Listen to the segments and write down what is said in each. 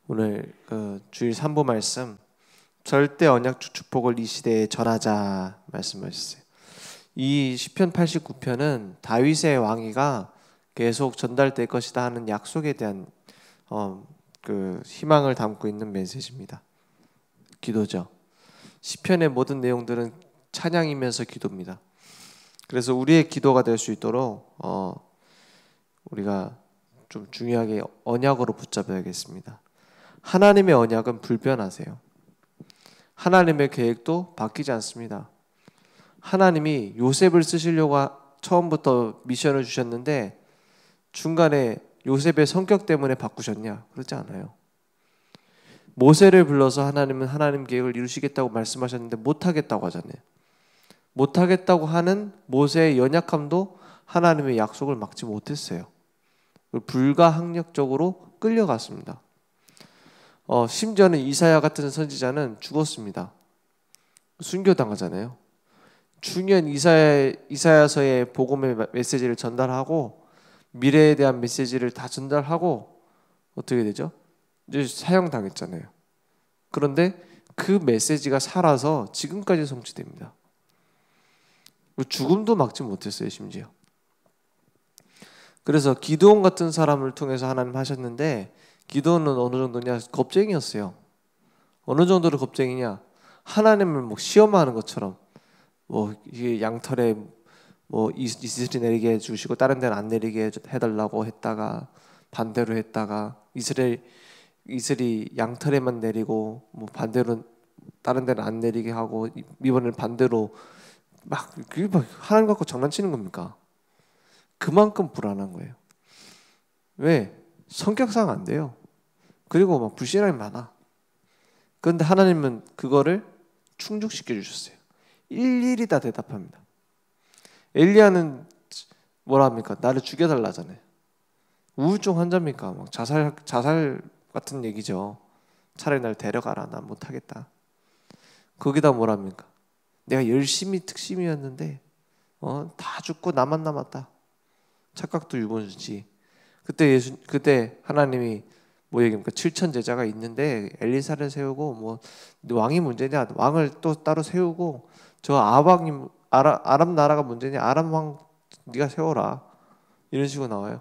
오늘 주일 3부 말씀 절대 언약적 축복을 이 시대에 전하자 말씀하셨어요. 이 시편 89편은 다윗의 왕위가 계속 전달될 것이다 하는 약속에 대한 희망을 담고 있는 메시지입니다. 기도죠. 시편의 모든 내용들은 찬양이면서 기도입니다. 그래서 우리의 기도가 될 수 있도록 우리가 좀 중요하게 언약으로 붙잡아야겠습니다. 하나님의 언약은 불변하세요. 하나님의 계획도 바뀌지 않습니다. 하나님이 요셉을 쓰시려고 처음부터 미션을 주셨는데 중간에 요셉의 성격 때문에 바꾸셨냐? 그렇지 않아요. 모세를 불러서 하나님은 하나님 계획을 이루시겠다고 말씀하셨는데 못하겠다고 하잖아요. 못하겠다고 하는 모세의 연약함도 하나님의 약속을 막지 못했어요. 불가항력적으로 끌려갔습니다. 심지어는 이사야 같은 선지자는 죽었습니다. 순교당하잖아요. 중요한 이사야서의 복음의 메시지를 전달하고 미래에 대한 메시지를 다 전달하고 어떻게 되죠? 이제 사형당했잖아요. 그런데 그 메시지가 살아서 지금까지 성취됩니다. 죽음도 막지 못했어요, 심지어. 그래서 기드온 같은 사람을 통해서 하나님 하셨는데 기드온은 어느 정도냐? 겁쟁이였어요. 어느 정도로 겁쟁이냐? 하나님을 시험하는 것처럼 이게 양털에 이슬이 내리게 해주시고 다른 데는 안 내리게 해달라고 했다가 반대로 했다가 이슬이 양털에만 내리고 반대로 다른 데는 안 내리게 하고 이번에는 반대로 그게 하나님 갖고 장난치는 겁니까? 그만큼 불안한 거예요. 왜? 성격상 안 돼요. 그리고 불신앙이 많아. 그런데 하나님은 그거를 충족시켜 주셨어요. 일일이 다 대답합니다. 엘리야는 뭐라 합니까? 나를 죽여달라잖아요. 우울증 환자입니까? 자살 같은 얘기죠. 차라리 날 데려가라. 난 못하겠다. 거기다 뭐라 합니까? 내가 열심히 특심이었는데 다 죽고 나만 남았다. 착각도 유본수지. 그때 하나님이 얘기합니까? 7천 제자가 있는데 엘리사를 세우고 왕이 문제냐? 왕을 또 따로 세우고 저 아람 나라가 문제냐? 아람 왕 네가 세워라. 이런 식으로 나와요.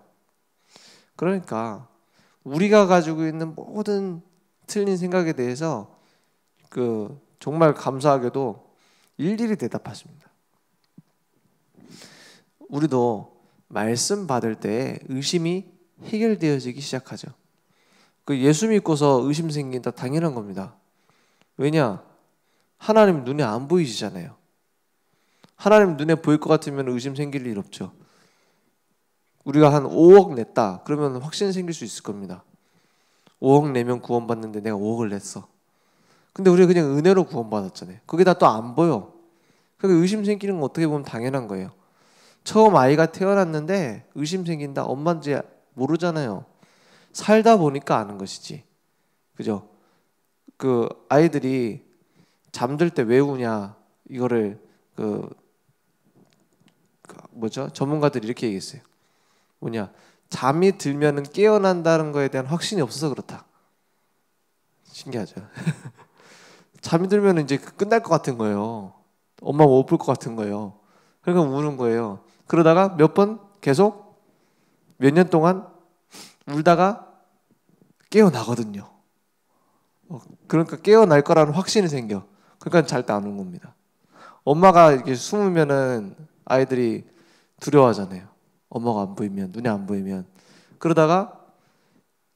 그러니까 우리가 가지고 있는 모든 틀린 생각에 대해서 정말 감사하게도 일일이 대답하십니다. 우리도 말씀 받을 때 의심이 해결되어지기 시작하죠. 예수 믿고서 의심 생긴다 당연한 겁니다. 왜냐? 하나님 눈에 안 보이시잖아요. 하나님 눈에 보일 것 같으면 의심 생길 일 없죠. 우리가 한 5억 냈다 그러면 확신 생길 수 있을 겁니다. 5억 내면 구원받는데 내가 5억을 냈어. 근데 우리가 그냥 은혜로 구원받았잖아요. 거기다 또 안 보여. 그러니까 의심 생기는 건 어떻게 보면 당연한 거예요. 처음 아이가 태어났는데 의심 생긴다. 엄마인지 모르잖아요. 살다 보니까 아는 것이지. 그죠? 아이들이 잠들 때 왜 우냐 이거를 전문가들이 이렇게 얘기했어요. 잠이 들면은 깨어난다는 거에 대한 확신이 없어서 그렇다. 신기하죠? 잠이 들면 이제 끝날 것 같은 거예요. 엄마 못 볼 것 같은 거예요. 그러니까 우는 거예요. 그러다가 몇 번 계속 몇 년 동안 울다가 깨어나거든요. 그러니까 깨어날 거라는 확신이 생겨. 그러니까 잘 때 안 우는 겁니다. 엄마가 이렇게 숨으면은 아이들이 두려워하잖아요. 엄마가 안 보이면, 눈에 안 보이면. 그러다가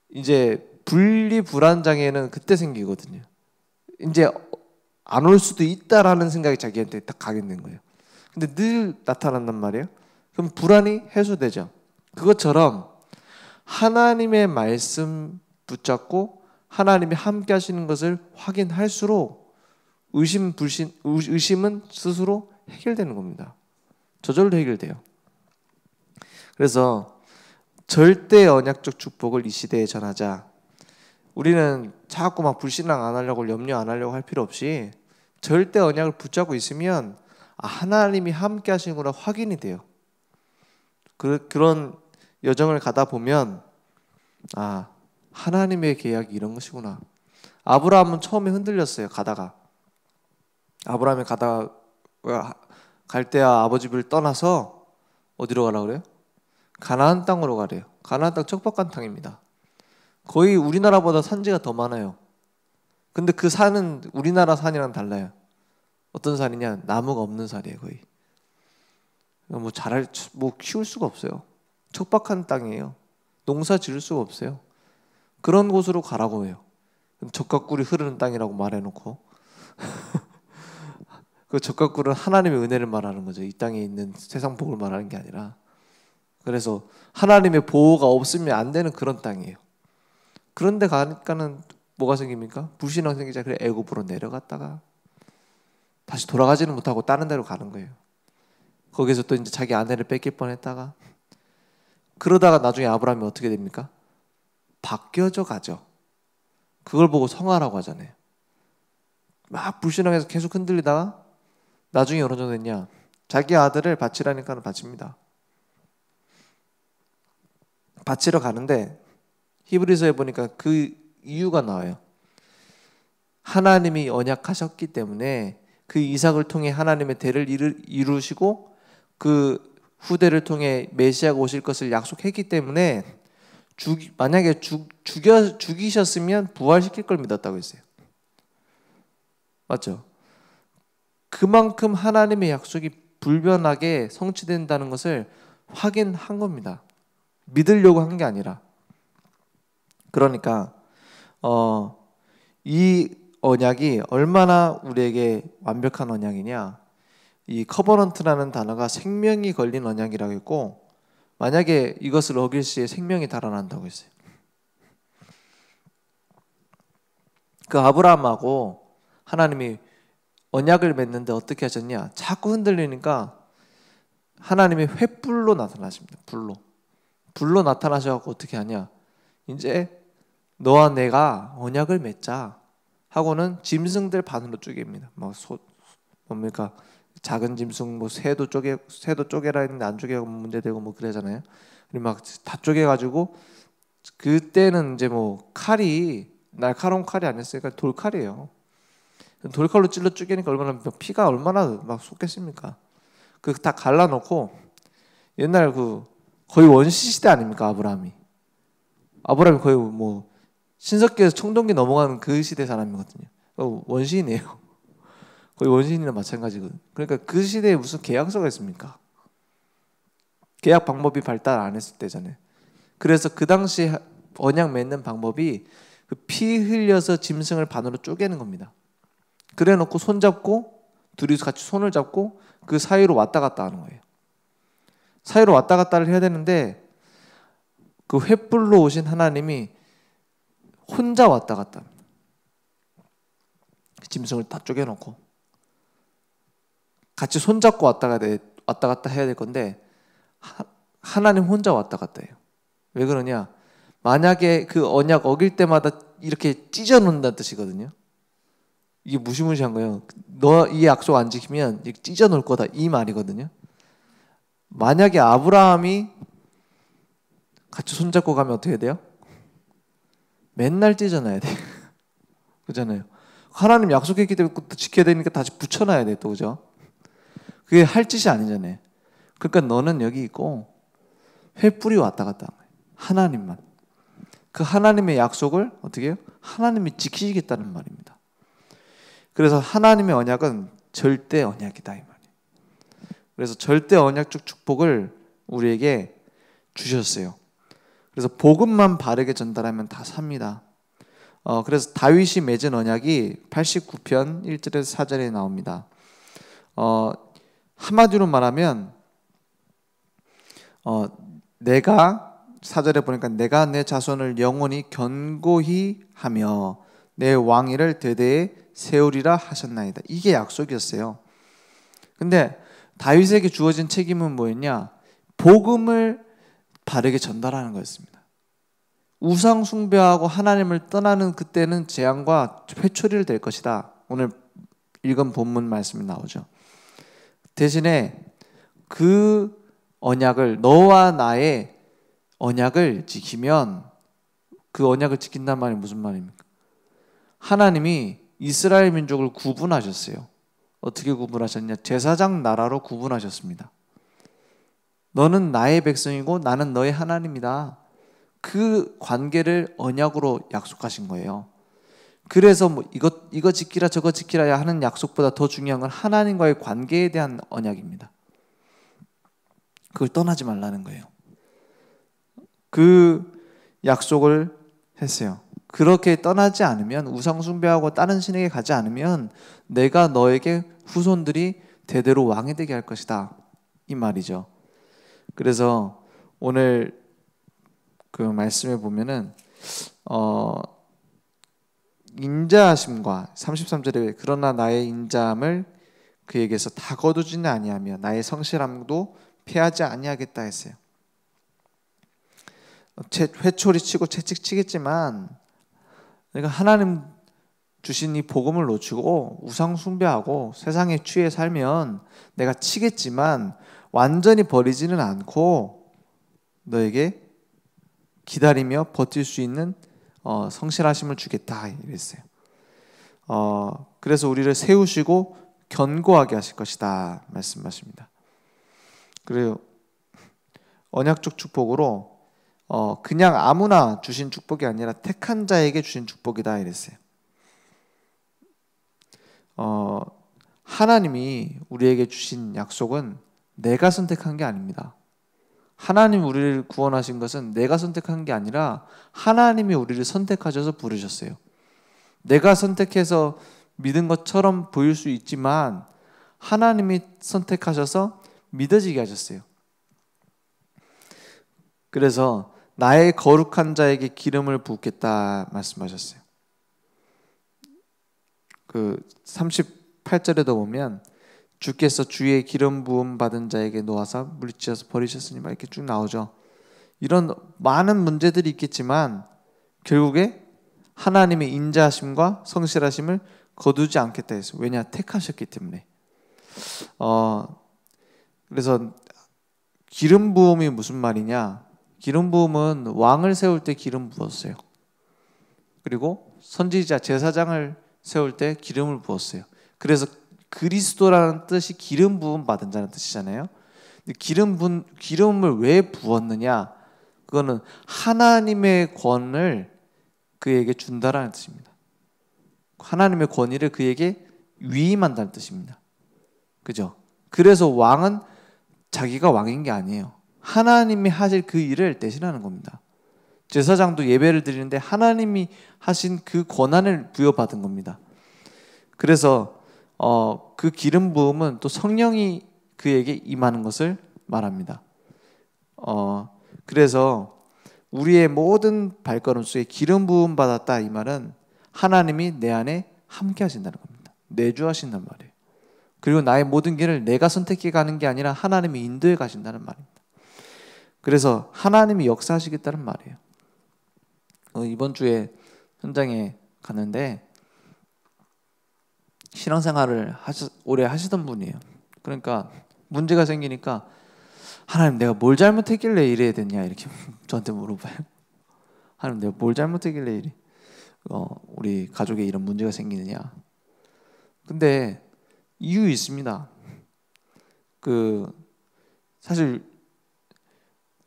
이제 분리불안 장애는 그때 생기거든요. 이제 안 올 수도 있다라는 생각이 자기한테 딱 가게 된 거예요. 근데 늘 나타난단 말이에요. 그럼 불안이 해소되죠. 그것처럼 하나님의 말씀 붙잡고 하나님이 함께 하시는 것을 확인할수록 의심은 스스로 해결되는 겁니다. 저절로 해결돼요. 그래서 절대 언약적 축복을 이 시대에 전하자. 우리는 자꾸 불신앙 안 하려고 염려 안 하려고 할 필요 없이 절대 언약을 붙잡고 있으면 하나님이 함께 하시는구나 확인이 돼요. 그런 여정을 가다 보면 하나님의 계약이 이런 것이구나. 아브라함은 처음에 흔들렸어요. 가다가 아브라함이 가다가 갈대아 아버지 집을 떠나서 어디로 가라 그래요? 가나안 땅으로 가래요. 가나안 땅 척박한 땅입니다. 거의 우리나라보다 산지가 더 많아요. 근데 그 산은 우리나라 산이랑 달라요. 어떤 산이냐? 나무가 없는 산이에요. 거의 뭐 키울 수가 없어요. 척박한 땅이에요. 농사 지을 수가 없어요. 그런 곳으로 가라고 해요. 젖과 꿀이 흐르는 땅이라고 말해놓고 그 젖과 꿀은 하나님의 은혜를 말하는 거죠. 이 땅에 있는 세상 복을 말하는 게 아니라. 그래서 하나님의 보호가 없으면 안 되는 그런 땅이에요. 그런데 가니까는 뭐가 생깁니까? 불신앙 생기자. 그래 애굽으로 내려갔다가 다시 돌아가지는 못하고 다른 데로 가는 거예요. 거기서 또 이제 자기 아내를 뺏길 뻔했다가 그러다가 나중에 아브라함이 어떻게 됩니까? 바뀌어져 가죠. 그걸 보고 성화라고 하잖아요. 막 불신앙에서 계속 흔들리다가 나중에 어느 정도 됐냐? 자기 아들을 바치라니까는 바칩니다. 바치러 가는데 히브리서에 보니까 그 이유가 나와요. 하나님이 언약하셨기 때문에 그 이삭을 통해 하나님의 대를 이루시고 그 후대를 통해 메시아가 오실 것을 약속했기 때문에 만약에 죽이셨으면 부활시킬 걸 믿었다고 했어요. 맞죠? 그만큼 하나님의 약속이 불변하게 성취된다는 것을 확인한 겁니다. 믿으려고 한 게 아니라. 그러니까 이 언약이 얼마나 우리에게 완벽한 언약이냐. 이 커버넌트라는 단어가 생명이 걸린 언약이라고 했고 만약에 이것을 어길 시에 생명이 달아난다고 했어요. 그 아브라함하고 하나님이 언약을 맺는데 어떻게 하셨냐? 자꾸 흔들리니까 하나님이 횃불로 나타나십니다. 불로 나타나셔서 어떻게 하냐? 이제 너와 내가 언약을 맺자 하고는 짐승들 반으로 쪼갭니다. 뭡니까? 작은 짐승 뭐 새도 쪼개라 했는데 안 쪼개고 문제되고 뭐 그러잖아요. 그리고 막 다 쪼개가지고 그때는 이제 뭐 칼이 날카로운 칼이 아니었으니까 돌칼이에요. 돌칼로 찔러 쪼개니까 피가 얼마나 막 쏟겠습니까? 그 다 갈라놓고 옛날 그 거의 원시 시대 아닙니까? 아브라함이 거의 뭐 신석기에서 청동기 넘어가는 그 시대 사람이거든요. 원시인이에요. 거의 원시인이나 마찬가지거든요. 그러니까 그 시대에 무슨 계약서가 있습니까? 계약 방법이 발달 안 했을 때잖아요. 그래서 그 당시 언약 맺는 방법이 그 피 흘려서 짐승을 반으로 쪼개는 겁니다. 그래 놓고 손잡고 둘이서 같이 손을 잡고 그 사이로 왔다 갔다 하는 거예요. 사이로 왔다 갔다를 해야 되는데 그 횃불로 오신 하나님이 혼자 왔다 갔다 합니다. 짐승을 다 쪼개놓고 같이 손잡고 왔다 갔다 해야 될 건데 하나님 혼자 왔다 갔다 해요. 왜 그러냐? 만약에 그 언약 어길 때마다 이렇게 찢어 놓는다는 뜻이거든요. 이게 무시무시한 거예요. 너 이 약속 안 지키면 찢어 놓을 거다 이 말이거든요. 만약에 아브라함이 같이 손잡고 가면 어떻게 돼요? 맨날 찢어놔야 돼. 그잖아요. 하나님 약속했기 때문에 지켜야 되니까 다시 붙여놔야 돼 또 그죠? 그게 할 짓이 아니잖아요. 그러니까 너는 여기 있고 횃불이 왔다 갔다 하는 거예요. 하나님만. 그 하나님의 약속을 어떻게 해요? 하나님이 지키시겠다는 말입니다. 그래서 하나님의 언약은 절대 언약이다 이 말이에요. 그래서 절대 언약적 축복을 우리에게 주셨어요. 그래서 복음만 바르게 전달하면 다 삽니다. 그래서 다윗이 맺은 언약이 89편 1절에서 4절에 나옵니다. 한마디로 말하면 내가 4절에 보니까 내가 내 자손을 영원히 견고히 하며 내 왕위를 대대에 세우리라 하셨나이다. 이게 약속이었어요. 근데 다윗에게 주어진 책임은 뭐였냐? 복음을 바르게 전달하는 거였습니다. 우상 숭배하고 하나님을 떠나는 그때는 재앙과 회초리를 될 것이다. 오늘 읽은 본문 말씀이 나오죠. 대신에 그 언약을 너와 나의 언약을 지키면 그 언약을 지킨단 말이 무슨 말입니까? 하나님이 이스라엘 민족을 구분하셨어요. 어떻게 구분하셨냐? 제사장 나라로 구분하셨습니다. 너는 나의 백성이고 나는 너의 하나님이다. 그 관계를 언약으로 약속하신 거예요. 그래서 뭐 이거 지키라 저거 지키라 하는 약속보다 더 중요한 건 하나님과의 관계에 대한 언약입니다. 그걸 떠나지 말라는 거예요. 그 약속을 했어요. 그렇게 떠나지 않으면, 우상 숭배하고 다른 신에게 가지 않으면 내가 너에게 후손들이 대대로 왕이 되게 할 것이다, 이 말이죠. 그래서 오늘 그 말씀에 보면은 인자하심과 33절에 그러나 나의 인자함을 그에게서 다 거두지는 아니하며 나의 성실함도 패하지 아니하겠다 했어요. 회초리 치고 채찍 치겠지만 내가 하나님 주신 이 복음을 놓치고 우상 숭배하고 세상에 취해 살면 내가 치겠지만 완전히 버리지는 않고 너에게 기다리며 버틸 수 있는 성실하심을 주겠다 이랬어요. 그래서 우리를 세우시고 견고하게 하실 것이다 말씀하십니다. 그리고 언약적 축복으로 그냥 아무나 주신 축복이 아니라 택한 자에게 주신 축복이다 이랬어요. 하나님이 우리에게 주신 약속은 내가 선택한 게 아닙니다. 하나님 우리를 구원하신 것은 내가 선택한 게 아니라 하나님이 우리를 선택하셔서 부르셨어요. 내가 선택해서 믿은 것처럼 보일 수 있지만 하나님이 선택하셔서 믿어지게 하셨어요. 그래서 나의 거룩한 자에게 기름을 붓겠다 말씀하셨어요. 그 38절에도 보면 주께서 주의 기름 부음 받은 자에게 놓아서 물리치셔서 버리셨으니 막 이렇게 쭉 나오죠. 이런 많은 문제들이 있겠지만 결국에 하나님의 인자하심과 성실하심을 거두지 않겠다 했어요. 왜냐? 택하셨기 때문에. 그래서 기름 부음이 무슨 말이냐? 기름 부음은 왕을 세울 때 기름 부었어요. 그리고 선지자 제사장을 세울 때 기름을 부었어요. 그래서 그리스도라는 뜻이 기름 부음 받은 자는 뜻이잖아요. 기름을 왜 부었느냐? 그거는 하나님의 권을 그에게 준다라는 뜻입니다. 하나님의 권위를 그에게 위임한다는 뜻입니다. 그죠? 그래서 왕은 자기가 왕인 게 아니에요. 하나님이 하실 그 일을 대신하는 겁니다. 제사장도 예배를 드리는데 하나님이 하신 그 권한을 부여받은 겁니다. 그래서 그 기름 부음은 또 성령이 그에게 임하는 것을 말합니다. 그래서 우리의 모든 발걸음 속에 기름 부음 받았다 이 말은 하나님이 내 안에 함께 하신다는 겁니다. 내주하신단 말이에요. 그리고 나의 모든 길을 내가 선택해 가는 게 아니라 하나님이 인도해 가신다는 말입니다. 그래서 하나님이 역사하시겠다는 말이에요. 이번 주에 현장에 갔는데 신앙생활을 오래 하시던 분이에요. 그러니까 문제가 생기니까 하나님 내가 뭘 잘못했길래 이래야 됐냐 이렇게 저한테 물어봐요. 하나님 내가 뭘 잘못했길래 우리 가족에 이런 문제가 생기느냐. 근데 이유 있습니다. 사실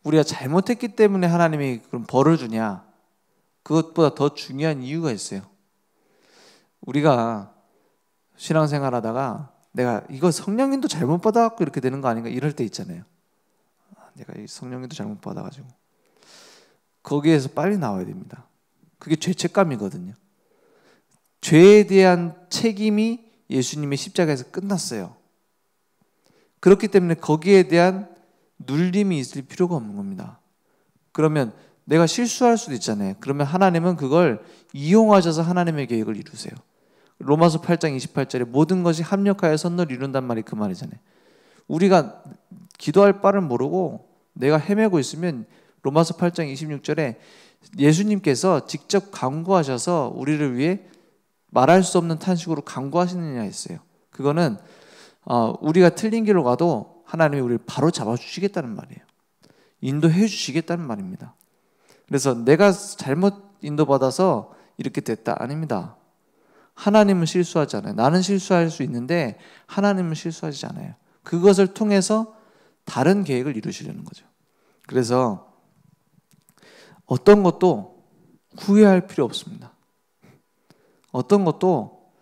우리가 잘못했기 때문에 하나님이 그럼 벌을 주냐? 그것보다 더 중요한 이유가 있어요. 우리가 신앙생활하다가 내가 이거 성령님도 잘못 받아갖고 이렇게 되는 거 아닌가 이럴 때 있잖아요. 내가 이 성령님도 잘못 받아가지고 거기에서 빨리 나와야 됩니다. 그게 죄책감이거든요. 죄에 대한 책임이 예수님의 십자가에서 끝났어요. 그렇기 때문에 거기에 대한 눌림이 있을 필요가 없는 겁니다. 그러면 내가 실수할 수도 있잖아요. 그러면 하나님은 그걸 이용하셔서 하나님의 계획을 이루세요. 로마서 8장 28절에 모든 것이 합력하여 선을 이룬단 말이 그 말이잖아요. 우리가 기도할 바를 모르고 내가 헤매고 있으면 로마서 8장 26절에 예수님께서 직접 간구하셔서 우리를 위해 말할 수 없는 탄식으로 간구하시느냐 했어요. 그거는 우리가 틀린 길로 가도 하나님이 우리를 바로 잡아주시겠다는 말이에요. 인도해 주시겠다는 말입니다. 그래서 내가 잘못 인도받아서 이렇게 됐다. 아닙니다. 하나님은 실수하지 않아요. 나는 실수할 수 있는데 하나님은 실수하지 않아요. 그것을 통해서 다른 계획을 이루시려는 거죠. 그래서 어떤 것도 후회할 필요 없습니다. 어떤 것도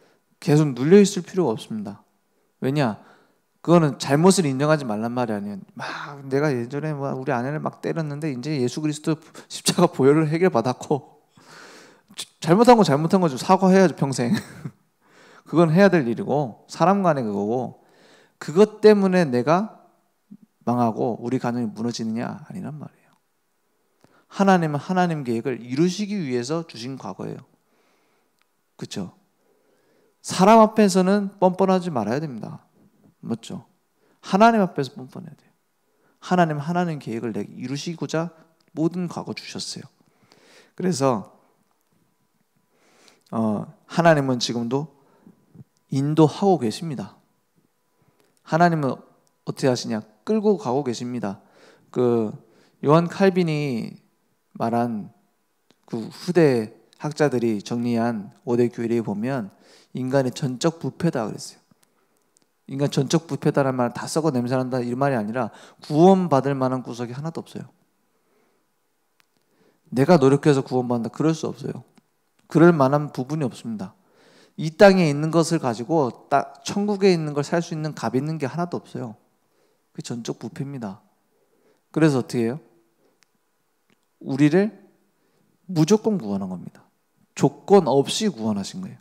계속 눌려있을 필요가 없습니다. 왜냐? 그거는 잘못을 인정하지 말란 말이 아니에요. 막 내가 예전에 우리 아내를 막 때렸는데 이제 예수 그리스도 십자가 보혈을 해결받았고 잘못한 건 잘못한 거죠. 사과해야죠, 평생. 그건 해야 될 일이고 사람 간의 그거고, 그것 때문에 내가 망하고 우리 가정이 무너지느냐? 아니란 말이에요. 하나님은 하나님 계획을 이루시기 위해서 주신 과거예요. 그렇죠? 사람 앞에서는 뻔뻔하지 말아야 됩니다. 맞죠? 하나님 앞에서 뻔뻔해야 돼요. 하나님 계획을 내게 이루시고자 모든 과거 주셨어요. 그래서 하나님은 지금도 인도하고 계십니다. 하나님은 어떻게 하시냐? 끌고 가고 계십니다. 그 요한 칼빈이 말한 그 후대 학자들이 정리한 5대 교리에 보면 인간의 전적 부패다 그랬어요. 인간 전적 부패다라는 말은 다 썩어 냄새난다 이 말이 아니라 구원받을 만한 구석이 하나도 없어요. 내가 노력해서 구원받는다 그럴 수 없어요. 그럴 만한 부분이 없습니다. 이 땅에 있는 것을 가지고 천국에 있는 걸 살 수 있는 값 있는 게 하나도 없어요. 그게 전적 부패입니다. 그래서 어떻게 해요? 우리를 무조건 구원한 겁니다. 조건 없이 구원하신 거예요.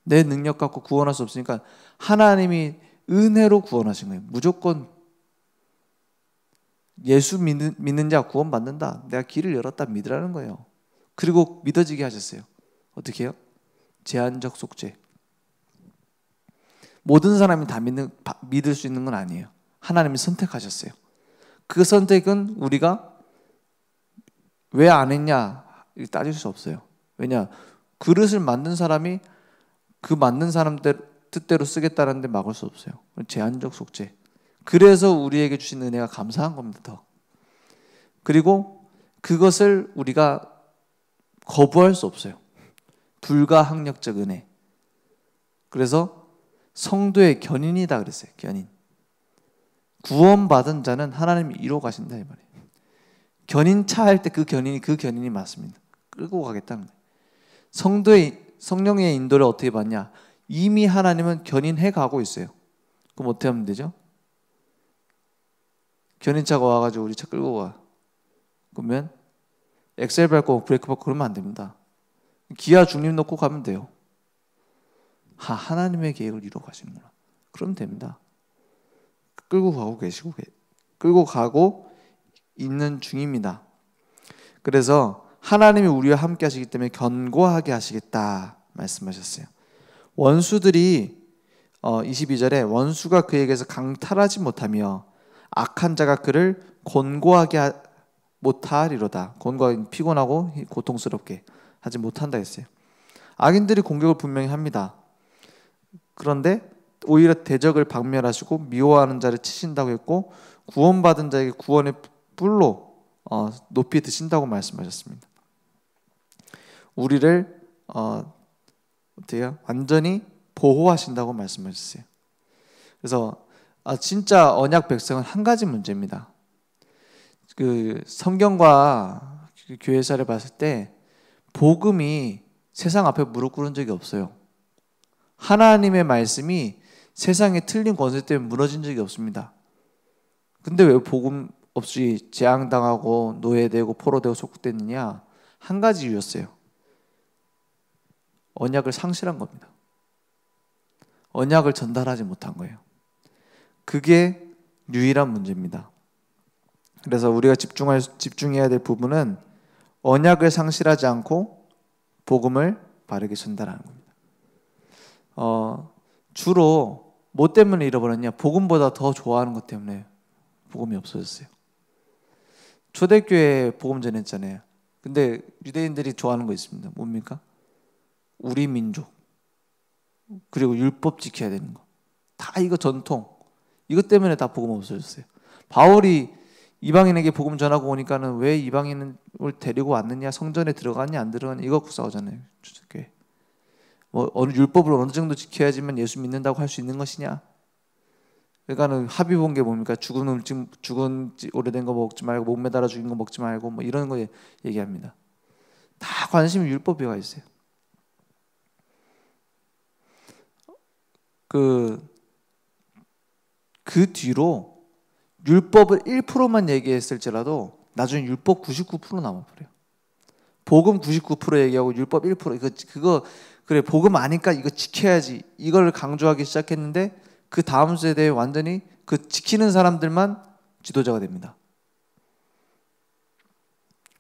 내 능력 갖고 구원할 수 없으니까 하나님이 은혜로 구원하신 거예요. 무조건 예수 믿는 자 구원받는다. 내가 길을 열었다 믿으라는 거예요. 그리고 믿어지게 하셨어요. 어떻게 해요? 제한적 속죄. 모든 사람이 다 믿을 수 있는 건 아니에요. 하나님이 선택하셨어요. 그 선택은 우리가 왜 안 했냐 따질 수 없어요. 왜냐? 그릇을 만든 사람이 그 만든 사람 뜻대로 쓰겠다는데 막을 수 없어요. 제한적 속죄. 그래서 우리에게 주신 은혜가 감사한 겁니다. 더. 그리고 그것을 우리가 거부할 수 없어요. 불가항력적 은혜. 그래서 성도의 견인이다 그랬어요. 견인. 구원받은 자는 하나님이 이루어 가신다 이 말이에요. 견인차 할 때 그 견인이 맞습니다. 끌고 가겠다는 거예요. 성령의 인도를 어떻게 받냐? 이미 하나님은 견인해 가고 있어요. 그럼 어떻게 하면 되죠? 견인차가 와가지고 우리 차 끌고 가. 그러면 엑셀 밟고 브레이크 밟고 그러면 안 됩니다. 기아 중립 놓고 가면 돼요. 하나님의 계획을 이루어 가시는구나. 그러면 됩니다. 끌고 가고 있는 중입니다. 그래서 하나님이 우리와 함께 하시기 때문에 견고하게 하시겠다 말씀하셨어요. 원수들이 22절에 원수가 그에게서 강탈하지 못하며 악한 자가 그를 곤고하게 못하리로다. 곤고하게 피곤하고 고통스럽게 하지 못한다 했어요. 악인들이 공격을 분명히 합니다. 그런데 오히려 대적을 박멸하시고 미워하는 자를 치신다고 했고 구원받은 자에게 구원의 뿔로 높이 드신다고 말씀하셨습니다. 우리를 어때요? 완전히 보호하신다고 말씀하셨어요. 그래서 진짜 언약 백성은 한 가지 문제입니다. 그 성경과 교회 사를 봤을 때 복음이 세상 앞에 무릎 꿇은 적이 없어요. 하나님의 말씀이 세상의 틀린 권세 때문에 무너진 적이 없습니다. 근데 왜 복음 없이 재앙당하고 노예되고 포로되고 속국됐느냐? 한 가지 이유였어요. 언약을 상실한 겁니다. 언약을 전달하지 못한 거예요. 그게 유일한 문제입니다. 그래서 우리가 집중해야 될 부분은 언약을 상실하지 않고 복음을 바르게 전달하는 겁니다. 주로 뭐 때문에 잃어버렸냐? 복음보다 더 좋아하는 것 때문에 복음이 없어졌어요. 초대교회 복음 전했잖아요. 근데 유대인들이 좋아하는 거 있습니다. 뭡니까? 우리 민족 그리고 율법 지켜야 되는 거. 다 이거 전통. 이것 때문에 다 복음 없어졌어요. 바울이 이방인에게 복음 전하고 오니까는 왜 이방인을 데리고 왔느냐, 성전에 들어갔냐 안 들어갔냐 이거 갖고 싸우잖아요. 주석교회. 뭐 어느 율법을 어느 정도 지켜야지만 예수 믿는다고 할 수 있는 것이냐. 그러니까는 합의 본 게 뭡니까? 죽은 오래된 거 먹지 말고 목 매달아 죽인 거 먹지 말고 뭐 이런 거 얘기합니다. 다 관심이 율법에 와 있어요. 그 뒤로 율법을 1%만 얘기했을지라도 나중에 율법 99% 남아버려요. 복음 99% 얘기하고 율법 1% 그거 그래 복음 아니까 이거 지켜야지 이걸 강조하기 시작했는데 그 다음 세대에 완전히 그 지키는 사람들만 지도자가 됩니다.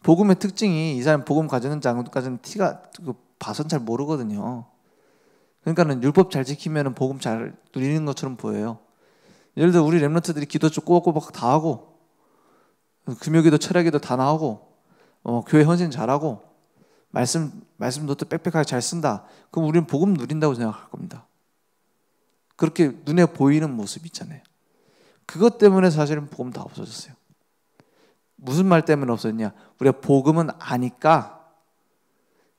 복음의 특징이 이 사람 복음 가지는 장까지는 티가 봐선 잘 모르거든요. 그러니까는 율법 잘 지키면은 복음 잘 누리는 것처럼 보여요. 예를 들어 우리 렘넌트들이 기도 좀 꼬박꼬박 다 하고 금요기도 철야기도 다 나오고 교회 헌신 잘하고 말씀도 또 빽빽하게 잘 쓴다. 그럼 우리는 복음 누린다고 생각할 겁니다. 그렇게 눈에 보이는 모습 있잖아요. 그것 때문에 사실은 복음 다 없어졌어요. 무슨 말 때문에 없어졌냐? 우리가 복음은 아니까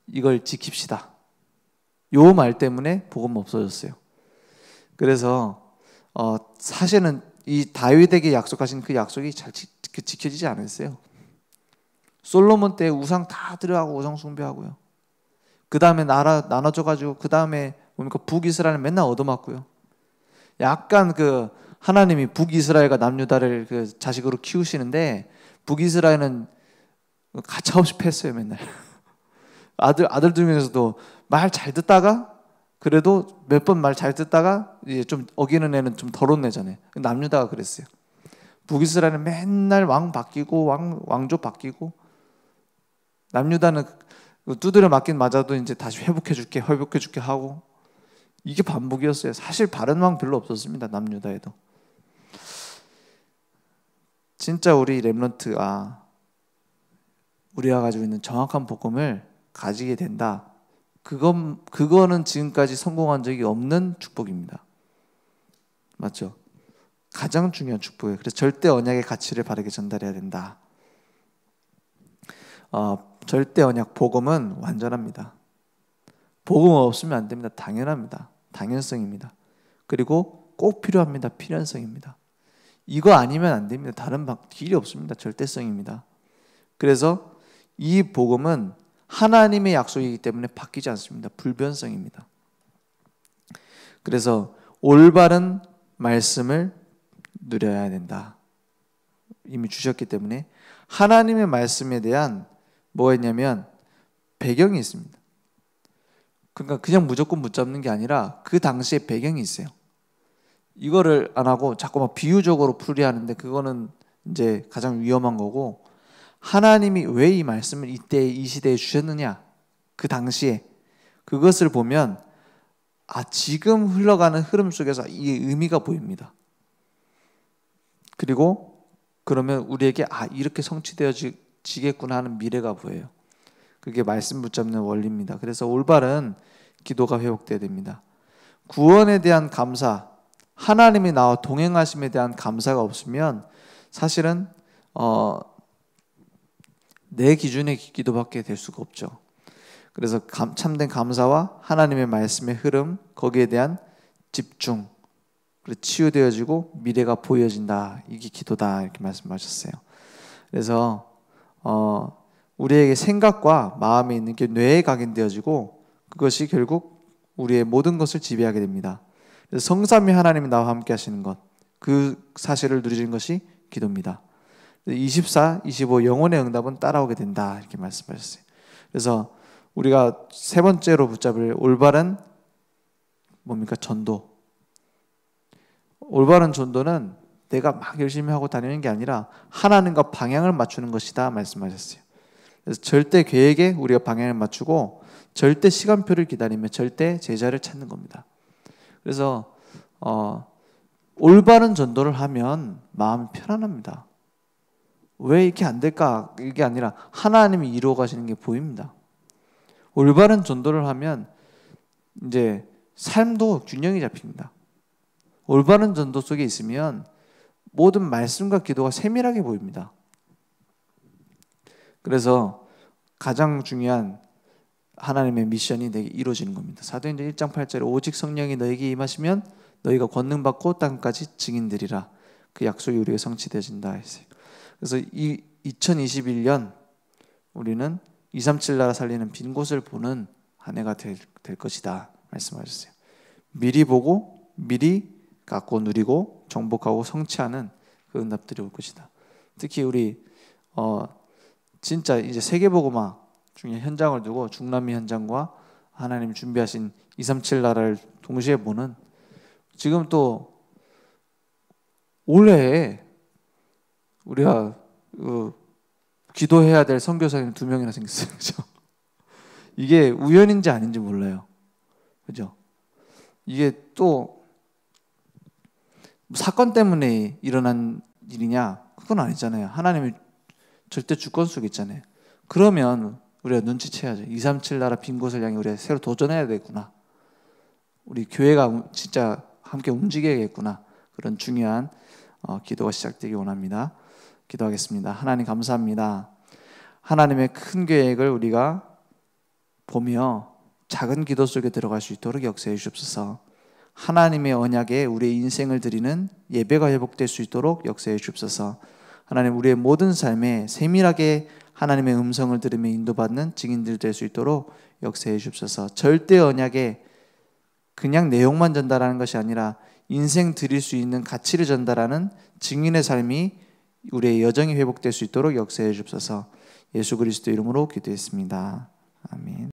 이걸 지킵시다. 요 말 때문에 복음 없어졌어요. 그래서 사실은 이 다윗에게 약속하신 그 약속이 잘 지켜지지 않았어요. 솔로몬 때 우상 다 들어가고 우상 숭배하고요. 그 다음에 나라 나눠져가지고 그 다음에 뭡니까 북이스라엘 맨날 얻어맞고요. 약간 그 하나님이 북이스라엘과 남유다를 그 자식으로 키우시는데 북이스라엘은 가차없이 패했어요 맨날. 아들 중에서도 말 잘 듣다가 그래도 몇 번 말 잘 듣다가 이제 좀 어기는 애는 좀 더러운 애잖아요. 남유다가 그랬어요. 북이스라엘은 맨날 왕 바뀌고 왕조 바뀌고 남유다는 두드려 맞긴 맞아도 이제 다시 회복해줄게 하고 이게 반복이었어요. 사실 바른 왕 별로 없었습니다. 남유다에도. 진짜 우리 렘넌트가 우리가 가지고 있는 정확한 복음을 가지게 된다. 그거는 지금까지 성공한 적이 없는 축복입니다. 맞죠? 가장 중요한 축복이에요. 그래서 절대 언약의 가치를 바르게 전달해야 된다. 절대 언약 복음은 완전합니다. 복음 없으면 안 됩니다. 당연합니다. 당연성입니다. 그리고 꼭 필요합니다. 필연성입니다. 이거 아니면 안 됩니다. 다른 길이 없습니다. 절대성입니다. 그래서 이 복음은 하나님의 약속이기 때문에 바뀌지 않습니다. 불변성입니다. 그래서 올바른 말씀을 누려야 된다. 이미 주셨기 때문에 하나님의 말씀에 대한 뭐가 있냐면 배경이 있습니다. 그러니까 그냥 무조건 붙잡는 게 아니라 그 당시에 배경이 있어요. 이거를 안 하고 자꾸 막 비유적으로 풀이하는데 그거는 이제 가장 위험한 거고 하나님이 왜 이 말씀을 이때 이 시대에 주셨느냐 그 당시에 그것을 보면 지금 흘러가는 흐름 속에서 이 의미가 보입니다. 그리고 그러면 우리에게 이렇게 성취되어지겠구나 하는 미래가 보여요. 그게 말씀 붙잡는 원리입니다. 그래서 올바른 기도가 회복돼야 됩니다. 구원에 대한 감사, 하나님이 나와 동행하심에 대한 감사가 없으면 사실은 내 기준의 기도밖에 될 수가 없죠. 그래서 참된 감사와 하나님의 말씀의 흐름, 거기에 대한 집중, 그리고 치유되어지고 미래가 보여진다. 이게 기도다 이렇게 말씀하셨어요. 그래서 우리에게 생각과 마음에 있는 게 뇌에 각인되어지고 그것이 결국 우리의 모든 것을 지배하게 됩니다. 그래서 성삼위 하나님이 나와 함께 하시는 것, 그 사실을 누리는 것이 기도입니다. 24, 25 영혼의 응답은 따라오게 된다 이렇게 말씀하셨어요. 그래서 우리가 세 번째로 붙잡을 올바른 뭡니까? 전도. 올바른 전도는 내가 막 열심히 하고 다니는 게 아니라 하나님과 방향을 맞추는 것이다 말씀하셨어요. 그래서 절대 계획에 우리가 방향을 맞추고 절대 시간표를 기다리며 절대 제자를 찾는 겁니다. 그래서 올바른 전도를 하면 마음이 편안합니다. 왜 이렇게 안 될까? 이게 아니라 하나님이 이루어 가시는 게 보입니다. 올바른 전도를 하면 이제 삶도 균형이 잡힙니다. 올바른 전도 속에 있으면 모든 말씀과 기도가 세밀하게 보입니다. 그래서 가장 중요한 하나님의 미션이 내게 이루어지는 겁니다. 사도행전 1장 8절에 오직 성령이 너에게 임하시면 너희가 권능 받고 땅까지 증인되리라. 그 약속이 우리에게 성취되어진다 했어요. 그래서 이 2021년 우리는 237 나라 살리는 빈 곳을 보는 한 해가 될 것이다 말씀하셨어요. 미리 보고 미리 갖고 누리고 정복하고 성취하는 그 응답들이 올 것이다. 특히 우리 진짜 이제 세계복음화 중에 현장을 두고 중남미 현장과 하나님 준비하신 237 나라를 동시에 보는, 지금 또 올해에 우리가 기도해야 될 선교사님 2명이나 생겼어요. 그죠? 이게 우연인지 아닌지 몰라요. 그죠? 이게 또 사건 때문에 일어난 일이냐? 그건 아니잖아요. 하나님이 절대 주권 속에 있잖아요. 그러면 우리가 눈치채야죠. 237 나라 빈 곳을 향해 우리가 새로 도전해야 되겠구나. 우리 교회가 진짜 함께 움직여야겠구나. 그런 중요한 기도가 시작되기 원합니다. 기도하겠습니다. 하나님 감사합니다. 하나님의 큰 계획을 우리가 보며 작은 기도 속에 들어갈 수 있도록 역사해 주옵소서. 하나님의 언약에 우리의 인생을 드리는 예배가 회복될 수 있도록 역사해 주옵소서. 하나님, 우리의 모든 삶에 세밀하게 하나님의 음성을 들으며 인도받는 증인들 될 수 있도록 역사해 주옵소서. 절대 언약에 그냥 내용만 전달하는 것이 아니라 인생 드릴 수 있는 가치를 전달하는 증인의 삶이 우리의 여정이 회복될 수 있도록 역사해 주옵소서. 예수 그리스도 이름으로 기도했습니다. 아멘.